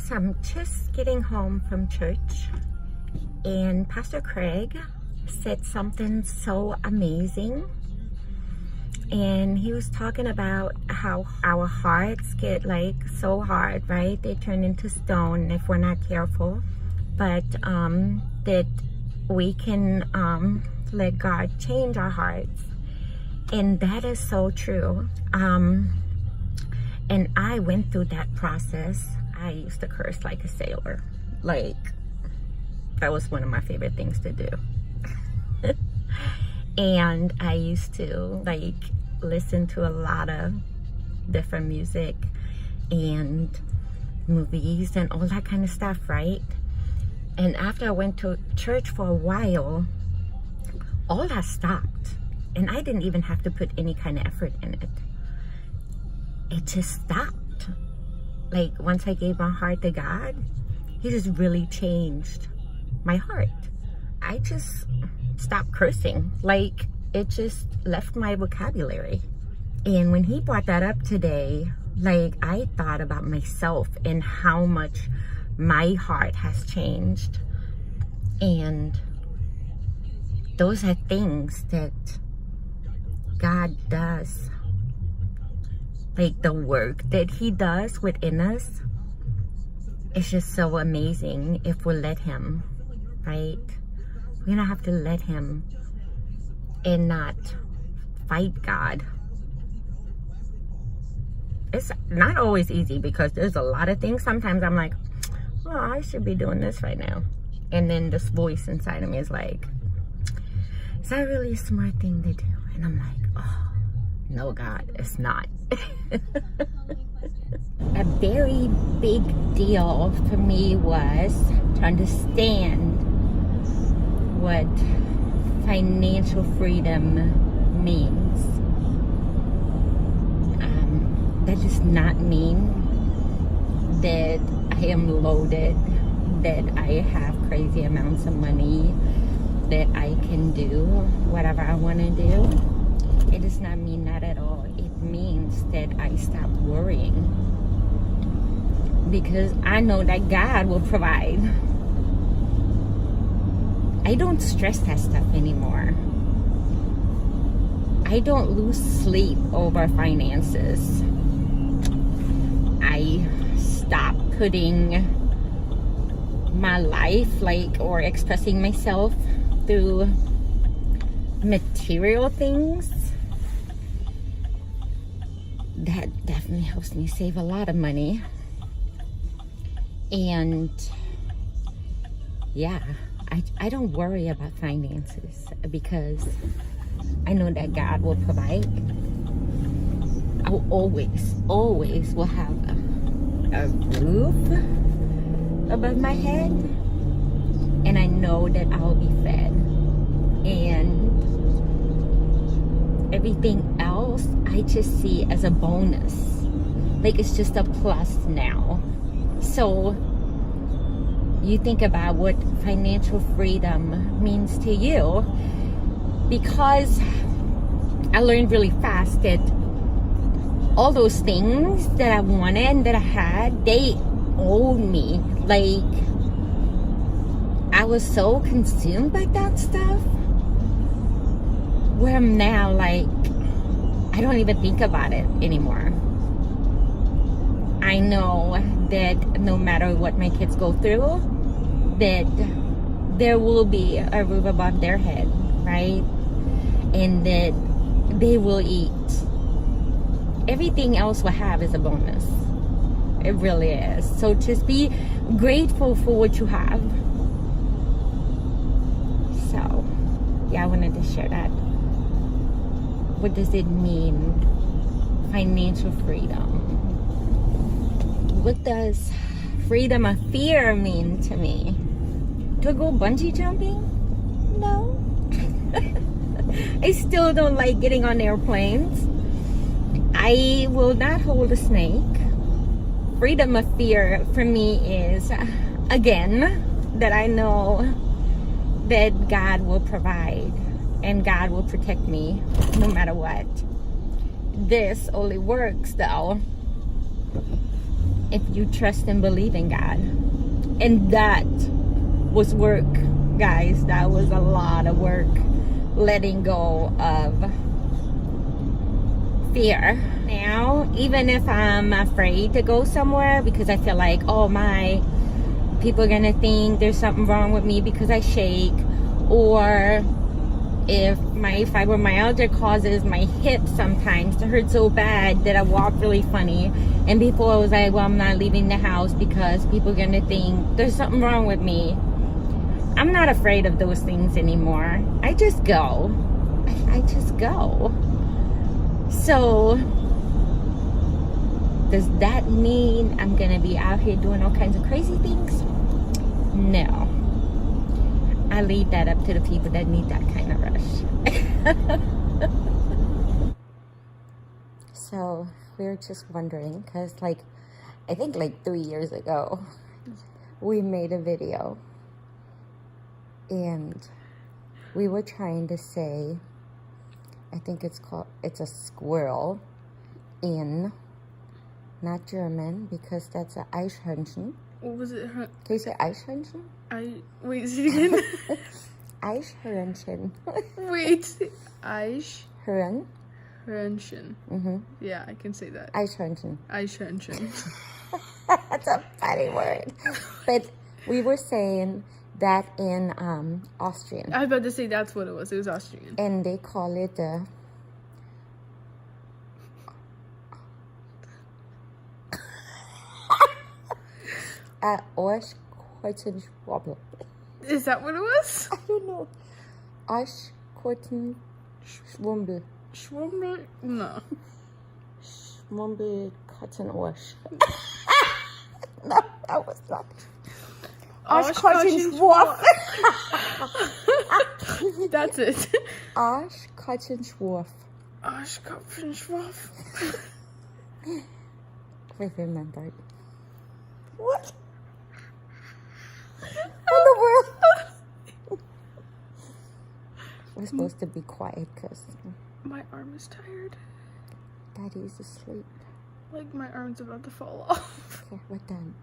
So I'm just getting home from church, and Pastor Craig said something so amazing. And he was talking about how our hearts get like so hard, right? They turn into stone if we're not careful. But that we can let God change our hearts. And that is so true. And I went through that process. I used to curse like a sailor. Like, that was one of my favorite things to do. And I used to like listen to a lot of different music and movies and all that kind of stuff, right? And after I went to church for a while, all that stopped. And I didn't even have to put any kind of effort in it. It just stopped. Like, once I gave my heart to God, he just really changed my heart. I just stopped cursing. Like, it just left my vocabulary. And when he brought that up today, like, I thought about myself and how much my heart has changed. And those are things that God does. Like, the work that he does within us is just so amazing if we let him, right? We're gonna have to let him and not fight God. It's not always easy because there's a lot of things. Sometimes I'm like, oh, I should be doing this right now. And then this voice inside of me is like, is that really a smart thing to do? And I'm like, oh, no, God, it's not. A very big deal for me was to understand what financial freedom means. That does not mean that I am loaded, that I have crazy amounts of money, that I can do whatever I want to do. It does not mean that at all. It means that I stop worrying, because I know that God will provide. I don't stress that stuff anymore. I don't lose sleep over finances. I stop putting my life, like, or expressing myself through material things. That definitely helps me save a lot of money. And yeah, I don't worry about finances because I know that God will provide. I will always will have a roof above my head, and I know that I'll be fed. And everything else I just see as a bonus. Like, it's just a plus now. So you think about what financial freedom means to you, because I learned really fast that all those things that I wanted, that I had, they owed me. Like, I was so consumed by that stuff, where I'm now like, I don't even think about it anymore. I know that no matter what my kids go through, that there will be a roof above their head, right? And that they will eat. Everything else we have is a bonus. It really is. So just be grateful for what you have. So, yeah, I wanted to share that. What does it mean? Financial freedom. What does freedom of fear mean to me? To go bungee jumping? No. I still don't like getting on airplanes. I will not hold a snake. Freedom of fear for me is, again, that I know that God will provide and God will protect me no matter what. This only works though if you trust and believe in God. And that was work, guys. That was a lot of work, letting go of fear. Now, even if I'm afraid to go somewhere because I feel like, oh my, people are gonna think there's something wrong with me because I shake, or if my fibromyalgia causes my hips sometimes to hurt so bad that I walk really funny, and before I was like, well, I'm not leaving the house because people are gonna think there's something wrong with me. I'm not afraid of those things anymore. I just go. I just go. So does that mean I'm gonna be out here doing all kinds of crazy things? No. I leave that up to the people that need that kind of rush. So we were just wondering, because like I think like 3 years ago we made a video and we were trying to say, I think it's a squirrel in, not German, because that's an Eichhörnchen. What was it? Can you say Eichhörnchen? Wait, say it again. Eichhörnchen. Wait, Eichhörnchen. Mm-hmm. Yeah, I can say that. Eichhörnchen. Eichhörnchen. That's a funny word. But we were saying that in Austrian. I was about to say that's what it was. It was Austrian. And they call it Oschkortenschwurbel. Is that what it was? I don't know. Oschkortenschwurbel. Schwurbel? No. Schwurbelkatzenorsch. No, that was not. Oschkortenschwurbel. That's it. Oschkortenschwurf. Oschkortenschwurf. We remembered. What? In the world? We're supposed to be quiet because my arm is tired. Daddy's asleep. Like my arm's about to fall off. Okay, we're done.